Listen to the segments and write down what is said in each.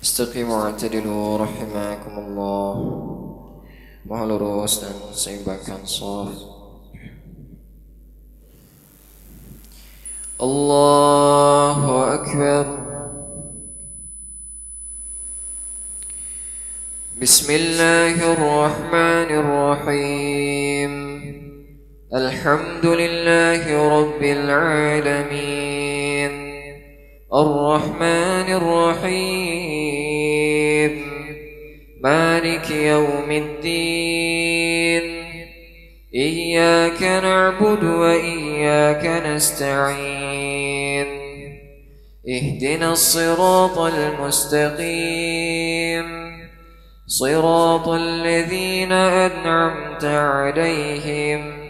Istiqimu i'tadilu rahimakumullah. Mohon lurus dan seimbangkan shaf. Allahu Akbar. Bismillahirrahmanirrahim. Alhamdulillahi rabbil alamin. Ar-Rahmanir Rahim. Maliki yaumiddin. Iyyaka na'budu wa iyyaka nasta'in. Ihdinas siratal mustaqim. Siratal ladzina an'amta 'alaihim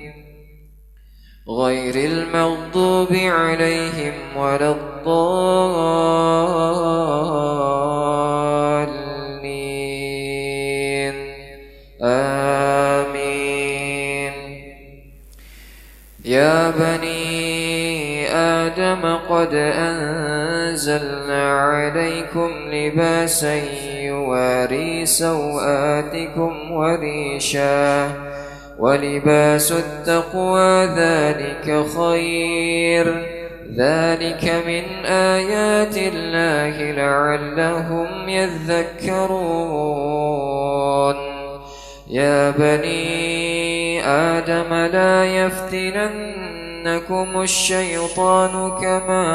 ghairil maghdubi 'alaihim waladdallin. Amin. Ya bani Adam qad anzalna 'alaikum libasan يواري سوآتكم وريشا ولباس التقوى ذلك خير ذلك من آيات الله لعلهم يذكرون. يا بني آدم لا يفتننكم الشيطان كما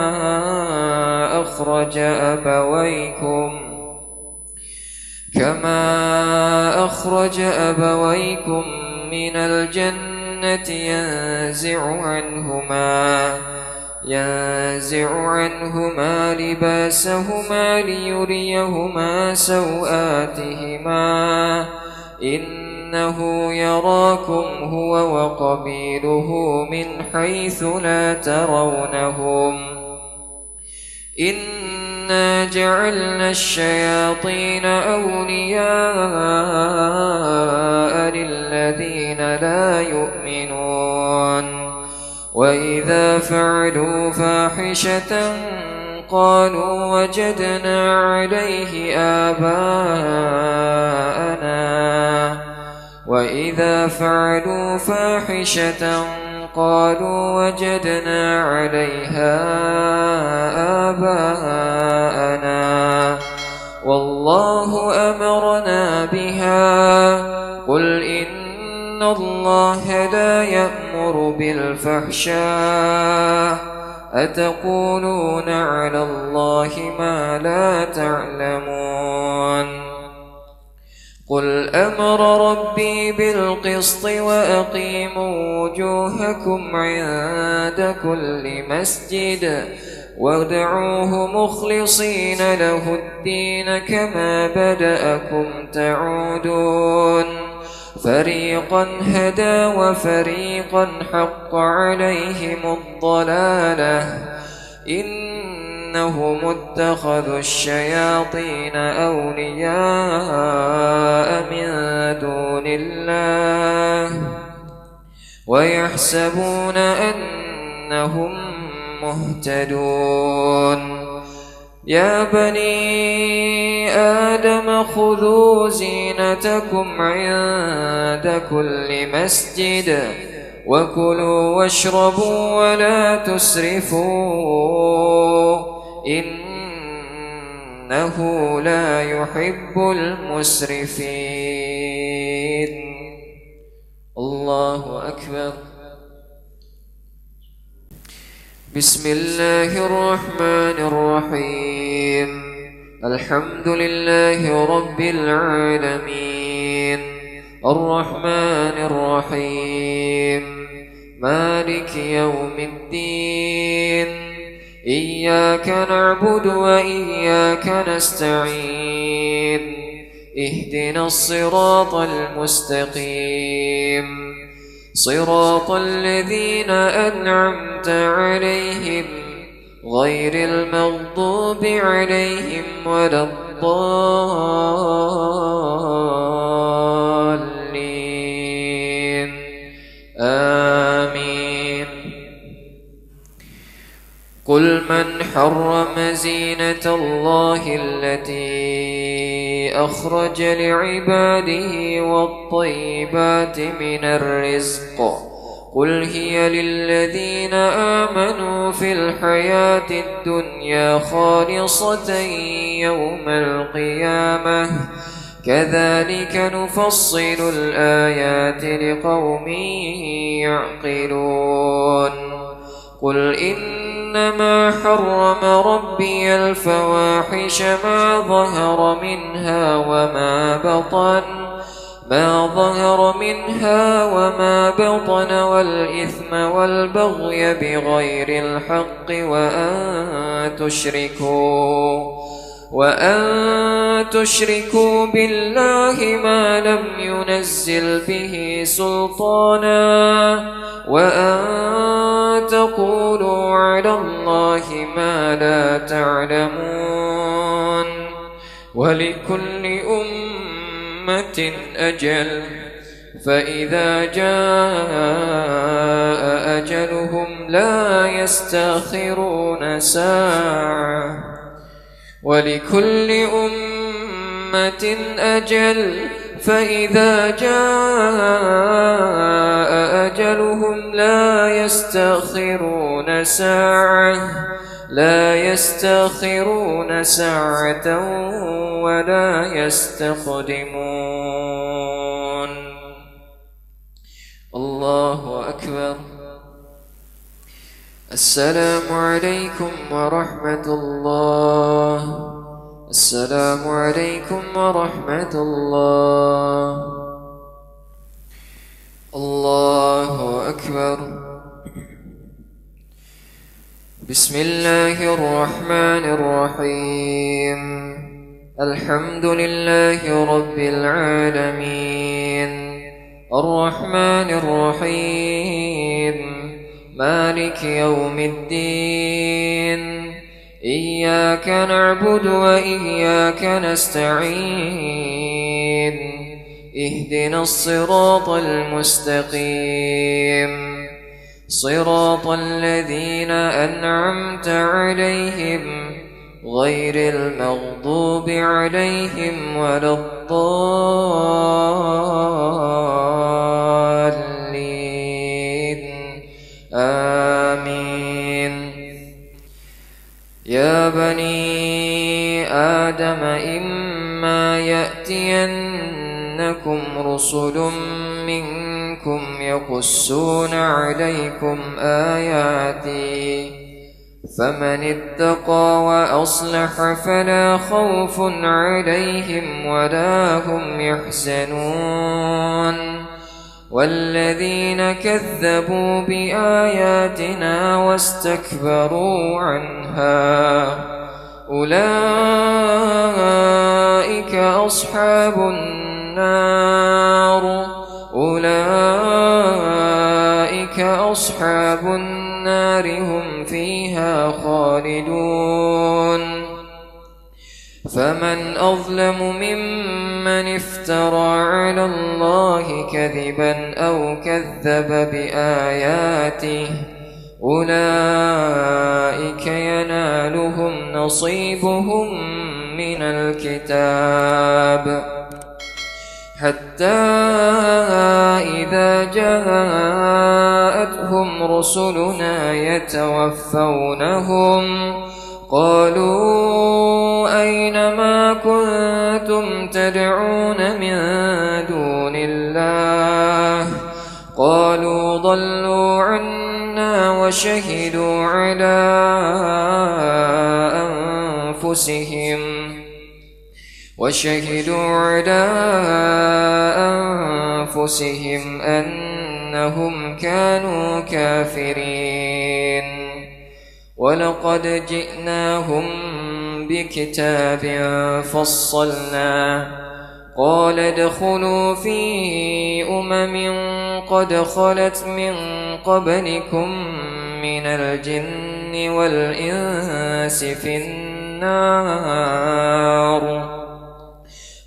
أخرج أبويكم من الجنة ينزع عنهما لباسهما ليريهما سوآتهما إنه يراكم هو وقبيله من حيث لا ترونهم إنا جعلنا الشياطين أولياء للذين لا يؤمنون وإذا فعلوا فاحشة قالوا وجدنا عليه آباءنا وإذا فعلوا فاحشة قالوا وجدنا عليها آباءنا والله أمرنا بها قل إن الله لا يأمر بالفحشاء أتقولون على الله ما لا تعلمون. قل أمر ربي بالقسط وأقيموا وجوهكم عند كل مسجد وادعوه مخلصين له الدين كما بدأكم تعودون فريقا هدى وفريقا حق عليهم الضلالة إنهم اتخذوا الشياطين أولياء من دون الله ويحسبون أنهم مهتدون. يا بني آدم خذوا زينتكم عند كل مسجد وكلوا واشربوا ولا تسرفوا إنه لا يحب المسرفين. الله أكبر. بسم الله الرحمن الرحيم. الحمد لله رب العالمين الرحمن الرحيم مالك يوم الدين إياك نعبد وإياك نستعين اهدنا الصراط المستقيم صراط الذين أنعمت عليهم غير المغضوب عليهم ولا الضالين. آمين. قل من حرم زينة الله التي أخرج لعباده والطيبات من الرزق قل هي للذين آمنوا في الحياة الدنيا خالصة يوم القيامة كذلك نفصل الآيات لقوم يعقلون قل إنما حرم ربي الفواحش ما ظهر منها وما بطن والإثم والبغي بغير الحق وأن تشركوا بالله ما لم ينزل به سلطانا وأن تقولوا على الله ما لا تعلمون ولكل أمة أجل فإذا جاء أجلهم لا يستأخرون ساعة ولكل أمة أجل فإذا جاء أجلهم لا يستأخرون ساعة ولا يستقدمون الله أكبر. السلام عليكم ورحمة الله. السلام عليكم ورحمة الله. الله أكبر. بسم الله الرحمن الرحيم. الحمد لله رب العالمين الرحمن الرحيم مالك يوم الدين إياك نعبد وإياك نستعين اهدنا الصراط المستقيم صراط الذين أنعمت عليهم غير المغضوب عليهم ولا الضالين آمين. يا بني آدم إما يأتينكم رسل منكم يقصون عليكم آياتي فمن اتقى وأصلح فلا خوف عليهم ولا هم يحزنون والذين كذبوا بآياتنا واستكبروا عنها أولئك أصحاب النار هم فيها خالدون. فمن أظلم ممن افترى على الله كذبا أو كذب بآياته أولئك ينالهم نصيبهم من الكتاب حتى إذا جاءتهم رسلنا يتوفونهم قالوا أين ما كنتم تدعون من دون الله قالوا ضلوا عنا وشهدوا على أنفسهم أنهم كانوا كافرين. ولقد جئناهم بكتاب فصلناه قال ادخلوا في قد خلت من قبلكم من الجن والإنس في النار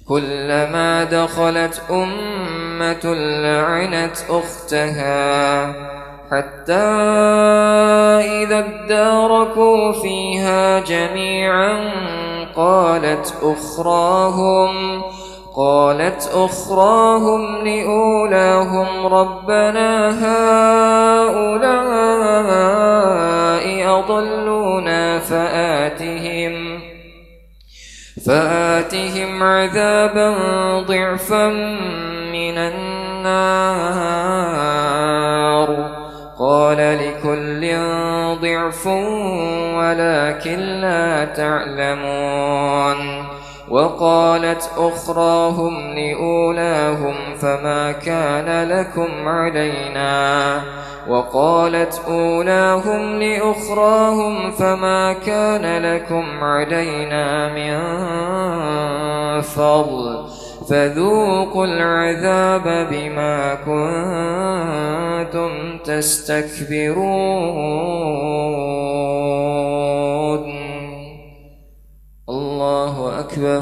كلما دخلت أمة لعنت أختها حتى إذا اداركوا فيها جميعا قالت أخراهم لأولاهم ربنا هؤلاء أضلونا فآتهم عذابا ضعفا من النار قال لكل ضعف ولكن لا تعلمون وقالت أخراهم لأولاهم فما كان لكم علينا وقالت أولاهم لأخراهم فما كان لكم علينا من فضل فذوقوا العذاب بما كنتم تستكبرون. الله أكبر.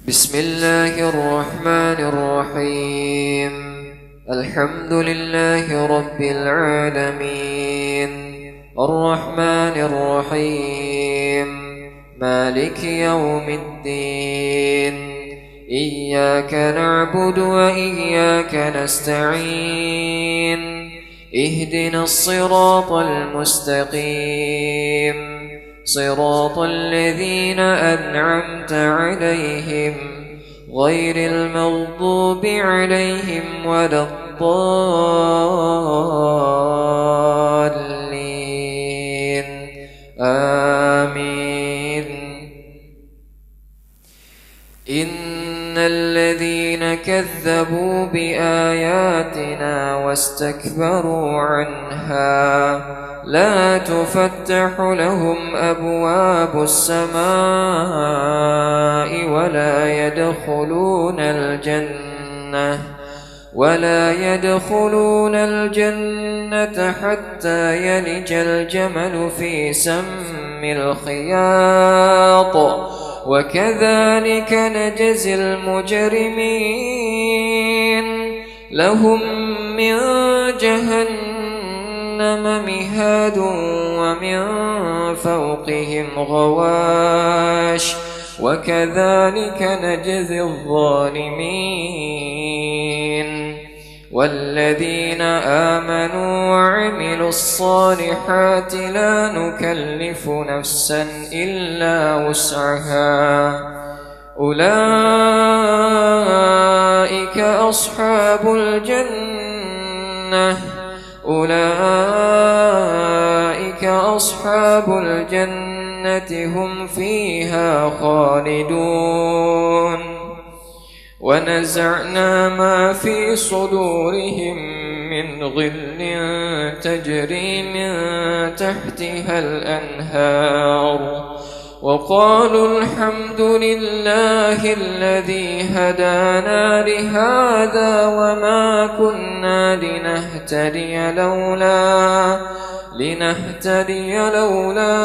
بسم الله الرحمن الرحيم. الحمد لله رب العالمين الرحمن الرحيم مالك يوم الدين إياك نعبد وإياك نستعين اهدنا الصراط المستقيم صراط الذين أنعمت عليهم غير المغضوب عليهم ولا الضالين آمين. إن الذين كذبوا بآياتنا واستكبروا عنها لا تفتح لهم أبواب السماء ولا يدخلون الجنة حتى يلج الجمل في سم الخياط وكذلك نجزي المجرمين. لهم من جهنم مهاد ومن فوقهم غواش وكذلك نجزي الظالمين. والذين آمنوا وعملوا الصالحات لا نكلف نفسا إلا وسعها أولئك أصحاب الجنة هم فيها خالدون. ونزعنا ما في صدورهم من غل تجري من تحتها الأنهار وقالوا الحمد لله الذي هدانا لهذا وما كنا لنهتدي لولا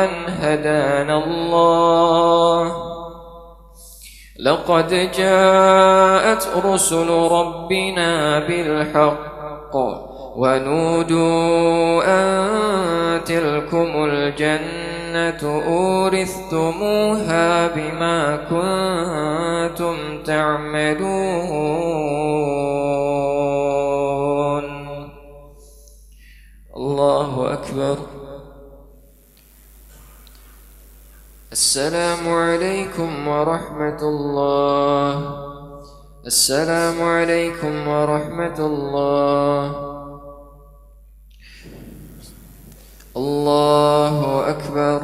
أن هدانا الله. لقد جاءت رسل ربنا بالحق ونودوا أن تلكم الجنة أورثتموها بما كنتم تعملون. الله أكبر. السلام عليكم ورحمة الله. السلام عليكم ورحمة الله. الله أكبر.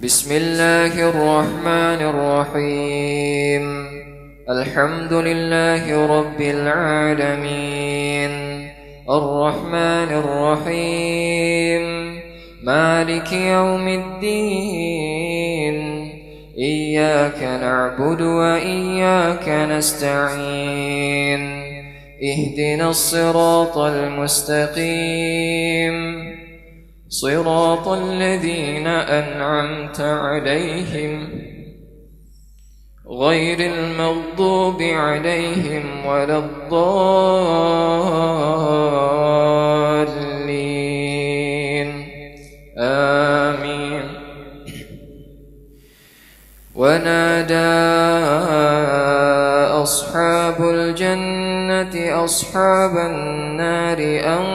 بسم الله الرحمن الرحيم. الحمد لله رب العالمين الرحمن الرحيم مالك يوم الدين إياك نعبد وإياك نستعين اهدنا الصراط المستقيم صراط الذين أنعمت عليهم غير المغضوب عليهم ولا الضالين آمين. ونادى أصحاب الجنة أصحاب النار أن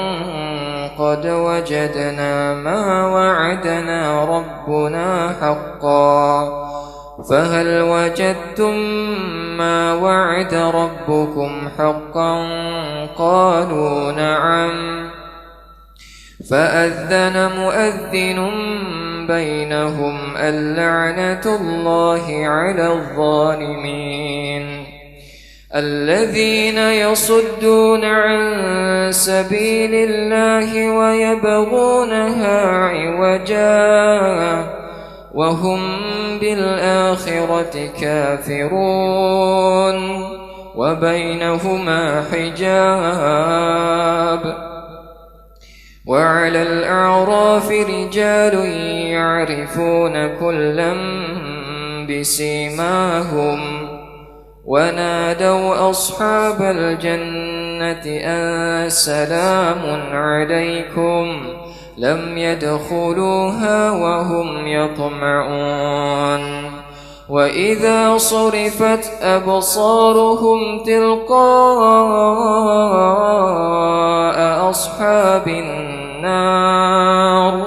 قد وجدنا ما وعدنا ربنا حقا فهل وجدتم ما وعد ربكم حقا قالوا نعم فأذن مؤذن بينهم اللعنة الله على الظالمين الذين يصدون عن سبيل الله ويبغونها عوجا وهم بالآخرة كافرون وبينهما حجاب وعلى الأعراف رجال يعرفون كلا بسيماهم ونادوا أصحاب الجنة أن سلام عليكم لم يدخلوها وهم يطمعون وإذا صرفت أبصارهم تلقاء أصحاب النار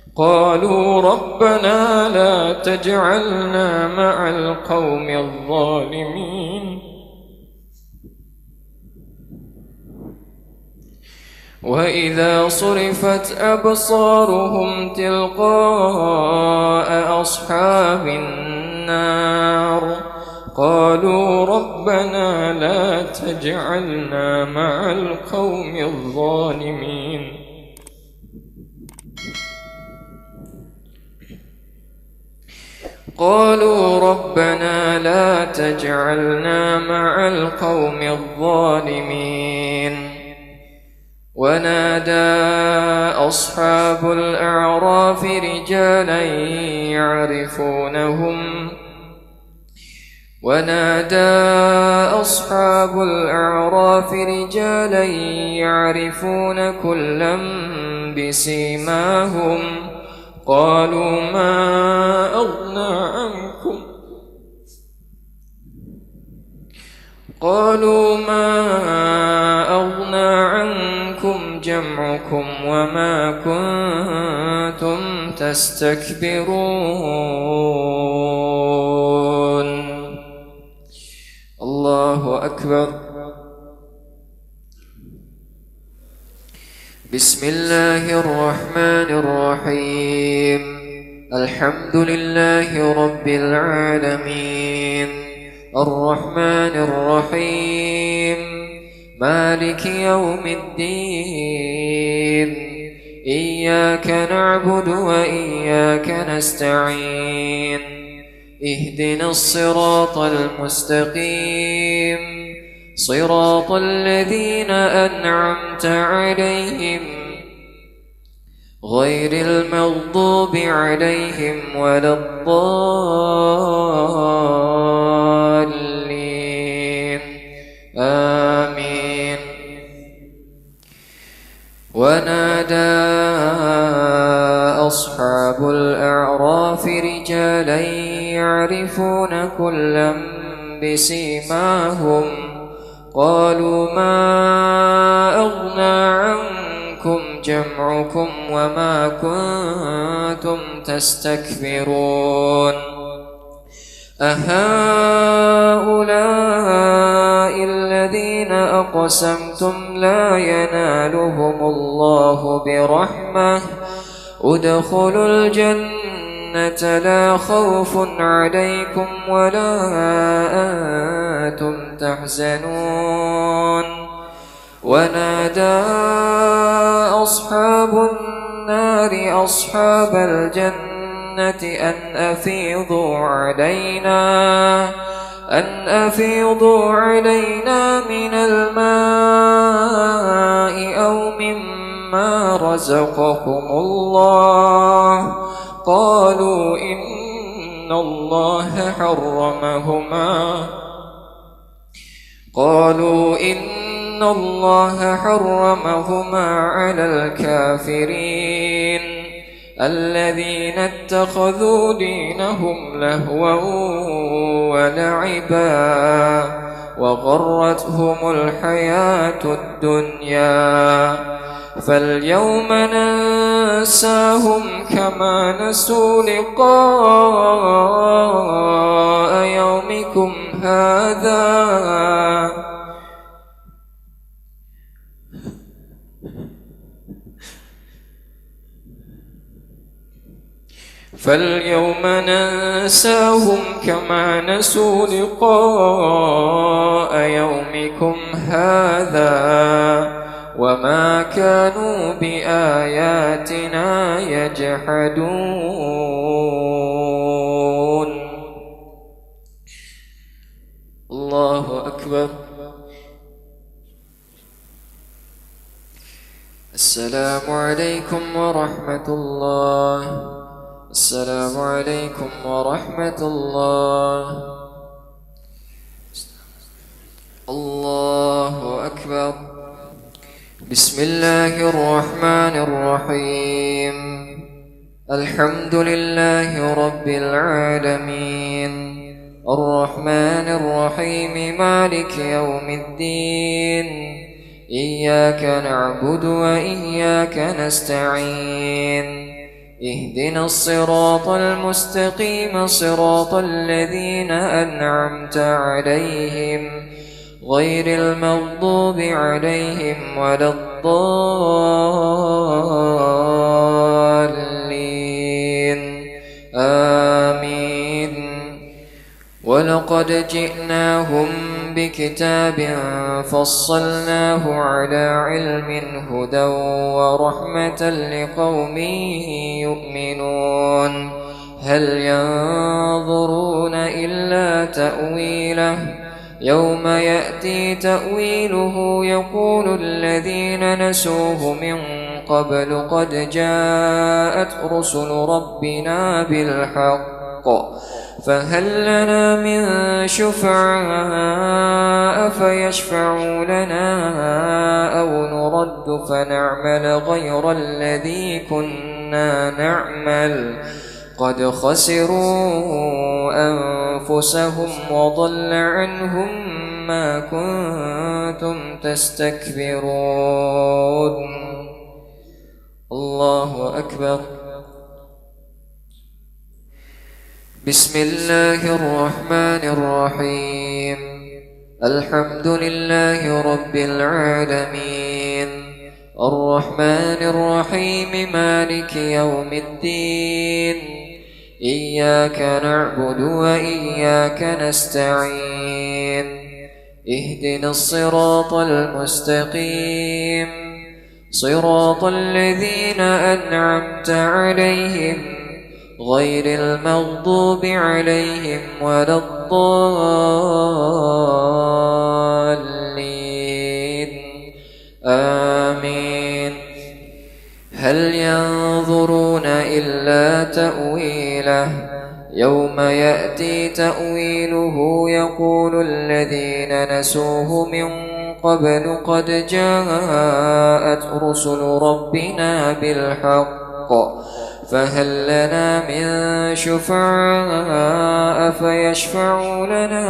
قالوا ربنا لا تجعلنا مع القوم الظالمين وإذا صرفت أبصارهم تلقاء أصحاب النار قالوا ربنا لا تجعلنا مع القوم الظالمين قالوا ربنا لا تجعلنا مع القوم الظالمين ونادى أصحاب الأعراف رجالا يعرفون كلا بسيماهم قالوا ما أغنى عنكم جمعكم وما كنتم تستكبرون الله أكبر. بسم الله الرحمن الرحيم الحمد لله رب العالمين الرحمن الرحيم مالك يوم الدين إياك نعبد وإياك نستعين اهدنا الصراط المستقيم صراط الذين أنعمت عليهم غير المغضوب عليهم ولا الضالين آمين. ونادى أصحاب الأعراف رجالا يعرفون كلا بسيماهم قالوا ما أغنى عنكم جمعكم وما كنتم تستكبرون أهؤلاء الذين أقسمتم لا ينالهم الله برحمة ادخلوا الجنة لا خوف عليكم ولا أنتم تحزنون ونادى أصحاب النار أصحاب الجنة أن أفيضوا علينا من الماء أو مما رزقكم الله قالوا إن الله حرمهما على الكافرين الذين اتخذوا دينهم لهوا ولعبا وغرتهم الحياة الدنيا فاليوم ننساهم كما نسوا لقاء يومكم هذا وما كانوا بآياتنا يجحدون. الله أكبر. السلام عليكم ورحمة الله. السلام عليكم ورحمة الله. الله أكبر. بسم الله الرحمن الرحيم. الحمد لله رب العالمين الرحمن الرحيم مالك يوم الدين إياك نعبد وإياك نستعين اهدنا الصراط المستقيم صراط الذين أنعمت عليهم غير المغضوب عليهم ولا الضالين آمين. ولقد جئناهم بكتاب فصلناه على علم هدى ورحمة لقوم يؤمنون. هل ينظرون إلا تأويله يوم يأتي تأويله يقول الذين نسوه من قبل قد جاءت رسل ربنا بالحق فهل لنا من شفعاء فيشفعوا لنا أو نرد فنعمل غير الذي كنا نعمل قد خسروا أنفسهم وضل عنهم ما كنتم تستكبرون. الله أكبر. بسم الله الرحمن الرحيم. الحمد لله رب العالمين الرحمن الرحيم مالك يوم الدين إياك نعبد وإياك نستعين اهدنا الصراط المستقيم صراط الذين أنعمت عليهم غير المغضوب عليهم ولا الضالين آمين. هل ينظرون إلا تأويله يوم يأتي تأويله يقول الذين نسوه من قبل قد جاءت رسل ربنا بالحق فهل لنا من شفعاء فيشفعوا لنا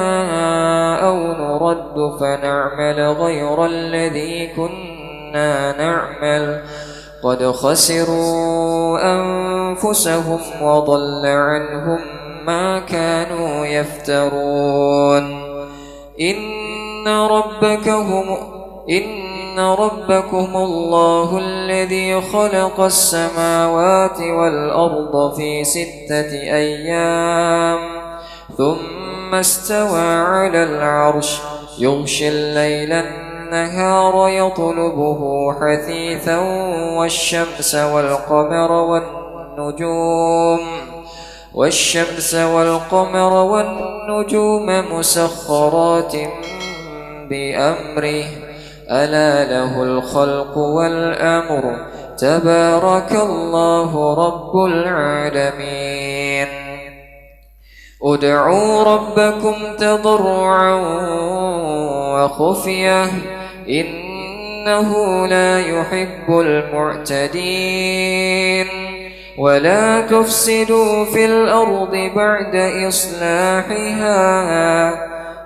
أو نرد فنعمل غير الذي كنا نعمل قد خسروا أنفسهم وضل عنهم ما كانوا يفترون. إن ربكم الله الذي خلق السماوات والأرض في 6 أيام ثم استوى على العرش يغشي الليل النهار يطلبه حثيثا والشمس والقمر والنجوم مسخرات بأمره ألا له الخلق والأمر تبارك الله رب العالمين. ادعوا ربكم تضرعا وخفية إنه لا يحب المعتدين. ولا تفسدوا في الأرض بعد إصلاحها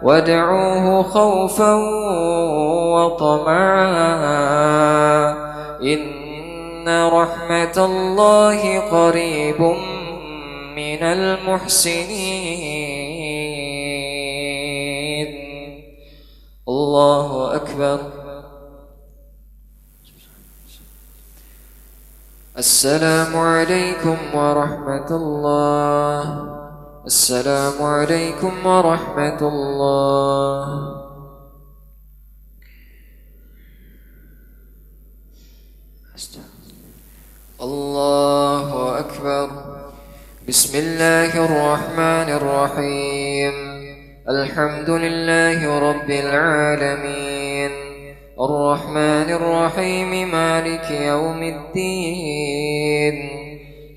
وادعوه خوفا وطمعا إن رحمة الله قريب من المحسنين. الله أكبر. السلام عليكم ورحمة الله. السلام عليكم ورحمة الله. الله أكبر. بسم الله الرحمن الرحيم. الحمد لله رب العالمين الرحمن الرحيم مالك يوم الدين.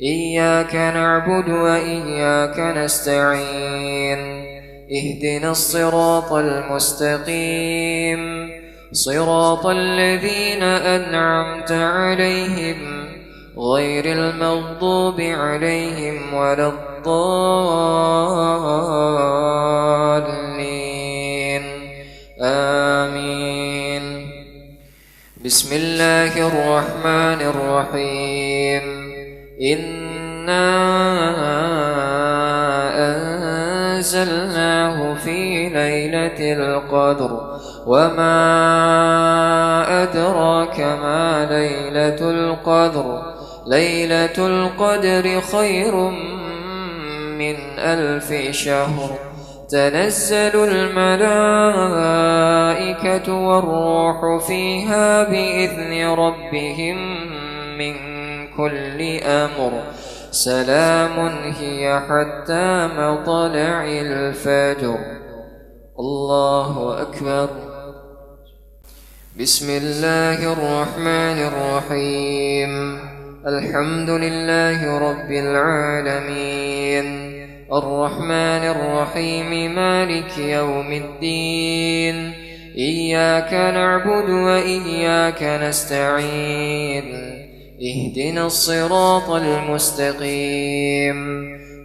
إياك نعبد وإياك نستعين. اهدنا الصراط المستقيم صراط الذين أنعمت عليهم غير المغضوب عليهم ولا الضالين. آمين. بسم الله الرحمن الرحيم. إنا أنزلناه في ليلة القدر وما أدراك ما ليلة القدر. ليلة القدر خير من 1000 شهر. تنزل الملائكة والروح فيها بإذن ربهم من كل أمر. سلام هي حتى مطلع الفجر. الله أكبر. بسم الله الرحمن الرحيم. الحمد لله رب العالمين الرحمن الرحيم مالك يوم الدين. إياك نعبد وإياك نستعين. اهدنا الصراط المستقيم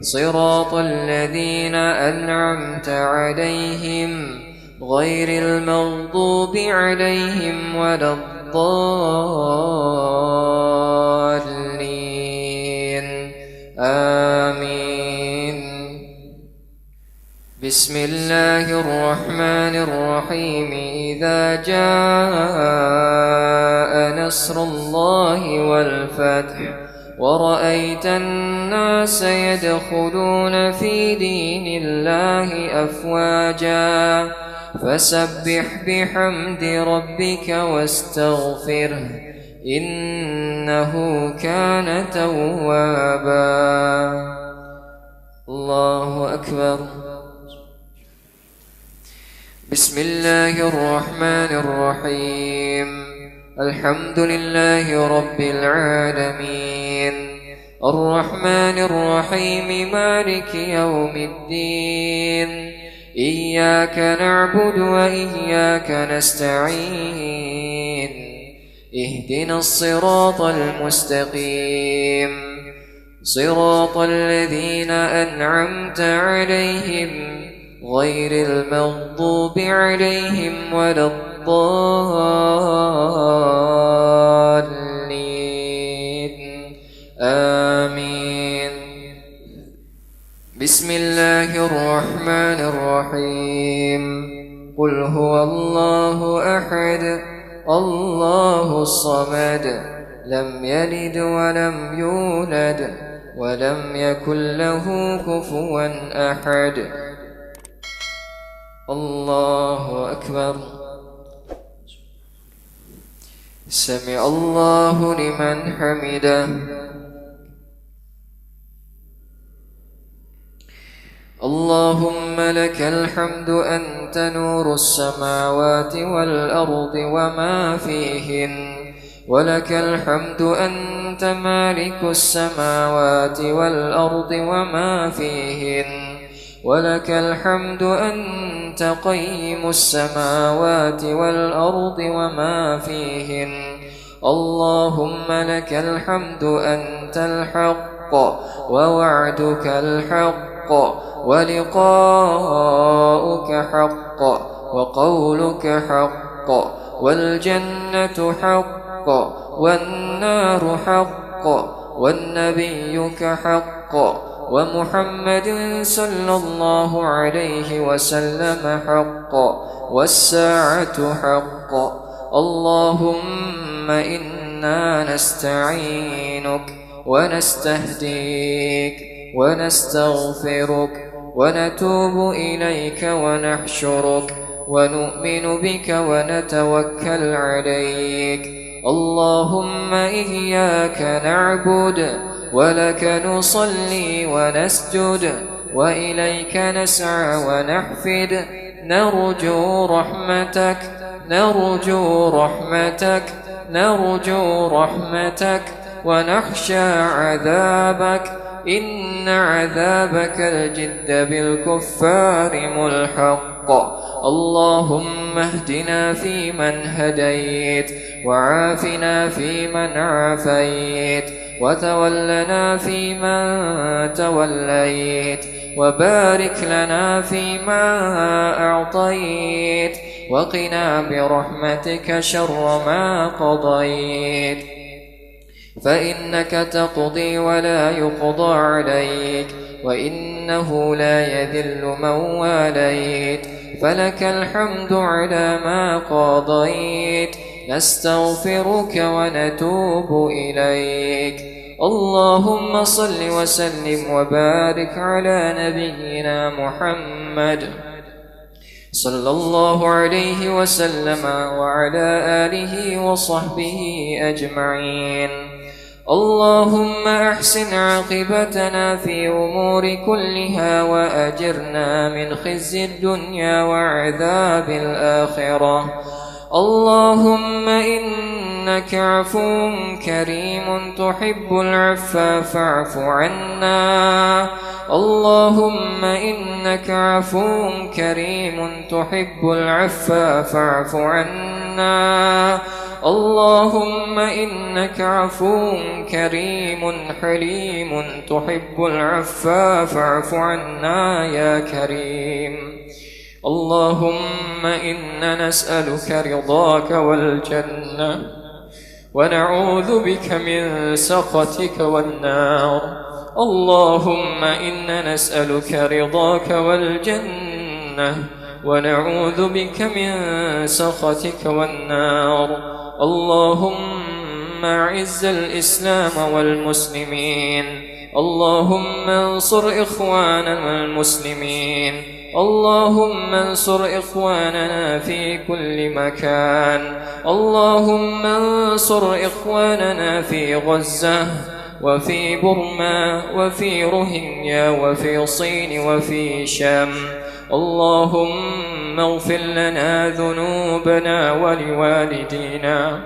صراط الذين أنعمت عليهم غير المغضوب عليهم ولا الضالين. آمين. بسم الله الرحمن الرحيم. إذا جاء نصر الله والفتح ورأيت الناس يدخلون في دين الله أفواجا فسبح بحمد ربك واستغفره إنه كان توابا. الله أكبر. بسم الله الرحمن الرحيم. الحمد لله رب العالمين الرحمن الرحيم مالك يوم الدين. إياك نعبد وإياك نستعين. اهدنا الصراط المستقيم صراط الذين أنعمت عليهم غير المغضوب عليهم ولا الضالين. آمين. بسم الله الرحمن الرحيم. قل هو الله أحد الله الصمد لم يلد ولم يولد ولم يكن له كفوا أحد. الله أكبر. سمع الله لمن حمده. اللهم لك الحمد أنت نور السماوات والأرض وما فيهن ولك الحمد أنت مالك السماوات والأرض وما فيهن ولك الحمد أنت قيم السماوات والأرض وما فيهن اللهم لك الحمد أنت الحق ووعدك الحق ولقاؤك حق وقولك حق والجنة حق والنار حق والنبيك حق ومحمد صلى الله عليه وسلم حق والساعة حق اللهم إنا نستعينك ونستهديك ونستغفرك ونتوب إليك ونحشرك ونؤمن بك ونتوكل عليك اللهم إياك نعبد ولك نصلي ونسجد وإليك نسعى ونحفد نرجو رحمتك نرجو رحمتك نرجو رحمتك ونخشى عذابك إن عذابك الجد بالكفار ملحق اللهم اهدنا فيمن هديت وعافنا فيمن عافيت وتولنا فيمن توليت وبارك لنا فيما أعطيت وقنا برحمتك شر ما قضيت فإنك تقضي ولا يقضى عليك وإنه لا يذل من واليت فلك الحمد على ما قضيت نستغفرك ونتوب إليك اللهم صل وسلم وبارك على نبينا محمد صلى الله عليه وسلم وعلى آله وصحبه أجمعين اللهم أحسن عاقبتنا في أمور كلها وأجرنا من خزي الدنيا وعذاب الآخرة اللهم إنك عفو كريم تحب العفو فاعف عنا اللهم إنك عفو كريم تحب العفو فاعف عنا اللهم إنك عفو كريم حليم تحب العفو فاعف عنا يا كريم اللهم إنا نسألك رضاك والجنة ونعوذ بك من سخطك والنار اللهم إنا نسألك رضاك والجنة ونعوذ بك من سخطك والنار اللهم أعز الإسلام والمسلمين اللهم انصر إخواننا المسلمين اللهم انصر إخواننا في كل مكان اللهم انصر إخواننا في غزة وفي برما وفي روهينيا وفي الصين وفي شام اللهم اغفر لنا ذنوبنا ولوالدينا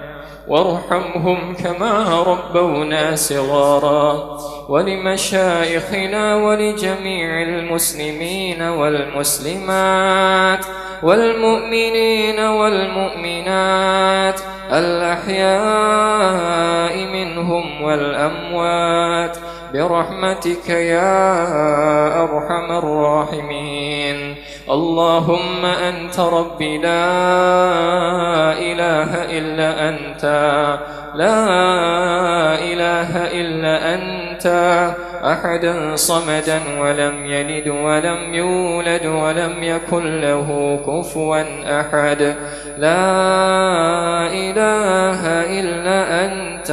وارحمهم كما ربونا صغارا ولمشايخنا ولجميع المسلمين والمسلمات والمؤمنين والمؤمنات الأحياء منهم والأموات برحمتك يا أرحم الراحمين اللهم أنت ربي لا إله إلا أنت لا إله إلا أنت أحدا صمدا ولم يلد ولم يولد ولم يكن له كفوا أحد لا إله إلا أنت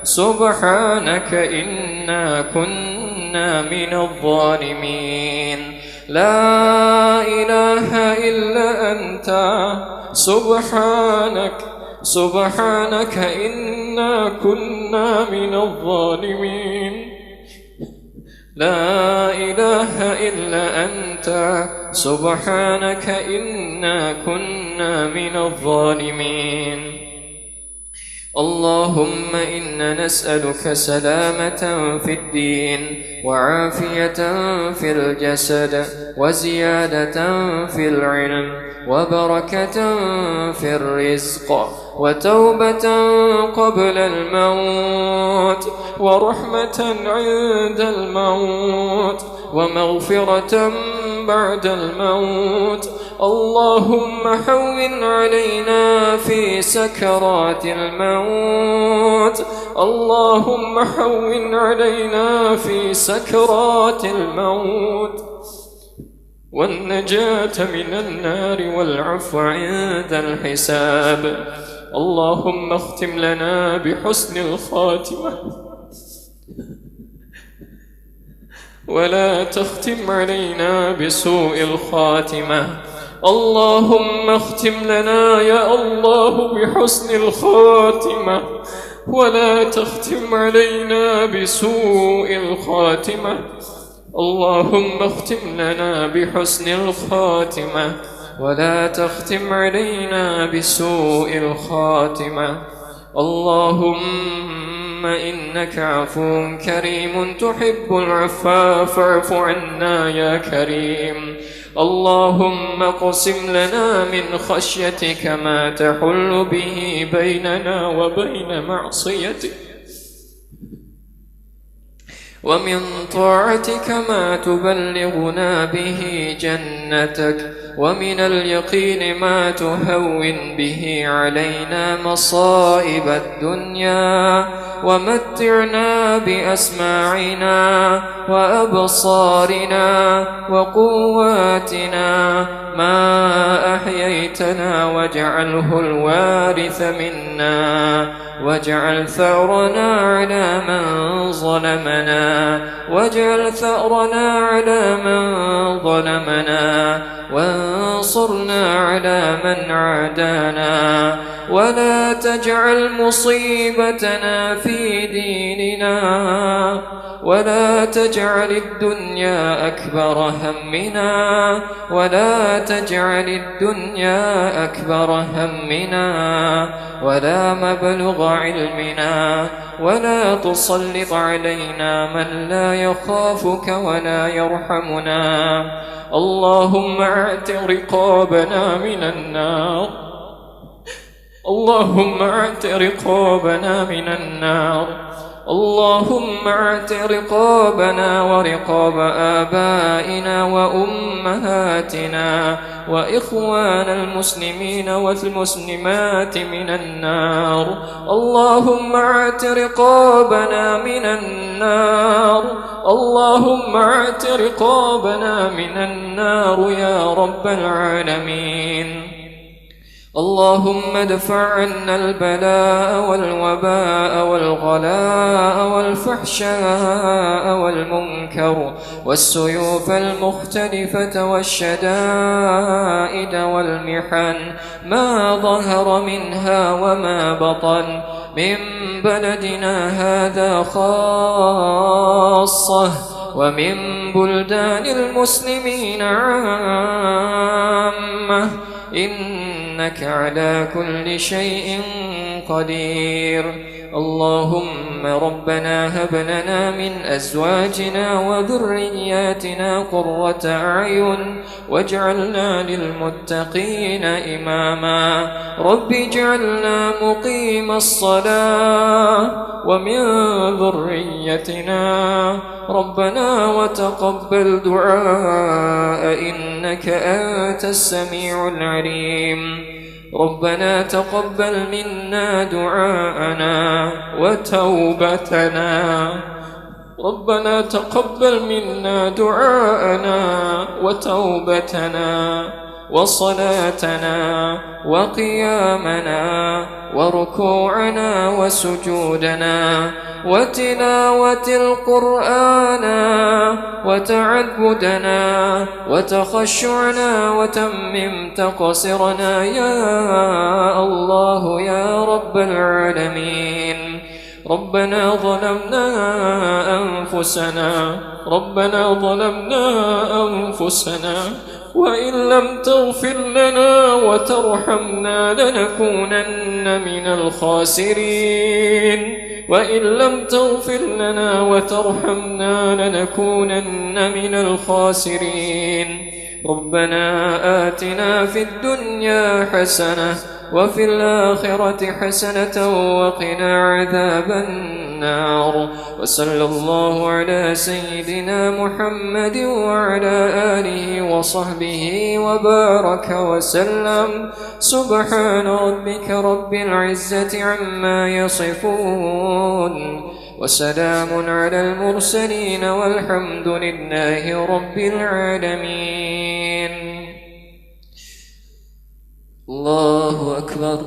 سبحانك إنا كنا من الظالمين لا إله إلا أنت سبحانك إنا كنا من الظالمين لا إله إلا أنت سبحانك إنا كنا من الظالمين. اللهم إنا نسألك سلامة في الدين وعافية في الجسد وزيادة في العلم وبركة في الرزق وتوبة قبل الموت ورحمة عند الموت ومغفرة بعد الموت. اللهم هون علينا في سكرات الموت. اللهم هون علينا في سكرات الموت والنجاة من النار والعفو عند الحساب. اللهم اختم لنا بحسن الخاتمة ولا تختم علينا بسوء الخاتمة. اللهم اختم لنا يا الله بحسن الخاتمة ولا تختم علينا بسوء الخاتمة. اللهم اختم لنا بحسن الخاتمة ولا تختم علينا بسوء الخاتمة. اللهم إنك عفو كريم تحب العفو فاعف عنا يا كريم. اللهم اقسم لنا من خشيتك ما تحل به بيننا وبين معصيتك ومن طاعتك ما تبلغنا به جنتك ومن اليقين ما تهون به علينا مصائب الدنيا ومتعنا بأسماعنا وأبصارنا وقواتنا ما أحييتنا واجعله الوارث منا واجعل ثأرنا على من ظلمنا واجعل ثأرنا على من ظلمنا وانصرنا على من عادانا ولا تجعل مصيبتنا في ديننا ولا تجعل الدنيا أكبر همنا ولا تجعل الدنيا أكبر همنا ولا مبلغ علمنا ولا تسلط علينا من لا يخافك ولا يرحمنا. اللهم اعتق رقابنا من النار. اللهم اعتق رقابنا من النار. اللهم اعتق رقابنا ورقاب آبائنا وأمهاتنا وإخوان المسلمين والمسلمات من النار. اللهم اعتق رقابنا من النار. اللهم اعتق رقابنا من النار يا رب العالمين. اللهم ادفع عنا البلاء والوباء والغلاء والفحشاء والمنكر والسيوف المختلفة والشدائد والمحن ما ظهر منها وما بطن من بلدنا هذا خاصة ومن بلدان المسلمين عامة إنك على كل شيء قدير. اللهم ربنا هب لنا من أزواجنا وذرياتنا قرة أعين واجعلنا للمتقين إماما. رب اجعلنا مقيم الصلاة ومن ذريتنا ربنا وتقبل دعاء إنك أنت السميع العليم. ربنا تقبل منا دعاءنا وتوبتنا. ربنا تقبل منا دعاءنا وتوبتنا وصلاتنا وقيامنا وركوعنا وسجودنا وتلاوة القرآن وتعبدنا وتخشعنا وتمم تقصرنا يا الله يا رب العالمين. ربنا ظلمنا أنفسنا وإن لم تغفر لنا وترحمنا لنكونن من الخاسرين وإن لم تغفر لنا وترحمنا لنكونن من الخاسرين ربنا آتنا في الدنيا حسنة وفي الآخرة حسنة وقنا عذاب النار وصلى الله على سيدنا محمد وعلى آله وصحبه وبارك وسلم سبحان ربك رب العزة عما يصفون وسلام على المرسلين والحمد لله رب العالمين. الله أكبر.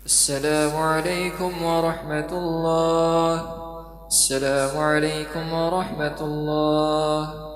السلام عليكم ورحمة الله. السلام عليكم ورحمة الله.